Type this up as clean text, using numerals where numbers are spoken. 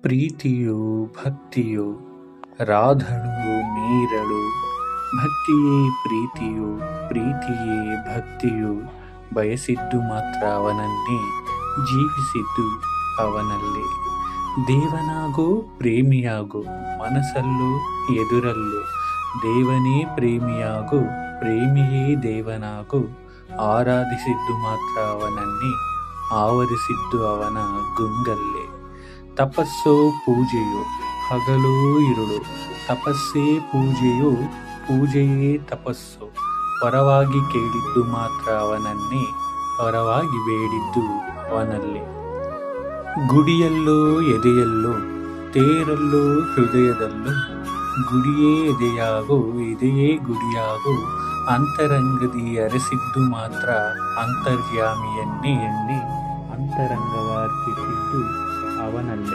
ಪ್ರೀತಿಯು ಭಕ್ತಿಯು ರಾಧಳು ಮೀರಳು ಭಕ್ತಿಯೇ ಪ್ರೀತಿಯು ಪ್ರೀತಿಯೇ ಭಕ್ತಿಯು ಬಯಸಿದ್ದು ಮಾತ್ರ ಅವನನ್ನೇ ಜೀವಿಸಿದ್ದು ಅವನಲ್ಲೇ ದೇವನಾಗೋ ಪ್ರೇಮಿಯಾಗೋ ಮನಸ್ಸಲ್ಲೋ ಎದುರಲ್ಲೋ ದೇವನೇ ಪ್ರೇಮಿಯಾಗೋ ಪ್ರೇಮಿಯೇ ದೇವನಾಗೋ ಆರಾಧಿಸಿದ್ದು ಮಾತ್ರ ಅವನನ್ನೇ ಆವರಿಸಿದ್ದು ಅವನ ಗುಂಗಲ್ಲೇ ತಪಸ್ಸೋ ಪೂಜೆಯೋ ಹಗಲೋ ಇರುಳು ತಪಸ್ಸೇ ಪೂಜೆಯೋ ಪೂಜೆಯೇ ತಪಸ್ಸು ಪರವಾಗಿ ಕೇಳಿದ್ದು ಮಾತ್ರ ಅವನನ್ನೇ ಪರವಾಗಿ ಬೇಡಿದ್ದು ಅವನಲ್ಲೇ ಗುಡಿಯಲ್ಲೋ ಎದೆಯಲ್ಲೋ ತೇರಲ್ಲೋ ಹೃದಯದಲ್ಲೋ ಗುಡಿಯೇ ಎದೆಯಾಗೋ ಎದೆಯೇ ಗುಡಿಯಾಗೋ ಅಂತರಂಗದಿ ಅರಸಿದ್ದು ಮಾತ್ರ ಅಂತರ್ಯಾಮಿಯನ್ನೇ ಎಣ್ಣೆ ಅಂತರಂಗವಾರ್ಪಿಸಿದ್ದು ಅವನಲ್ಲೇ.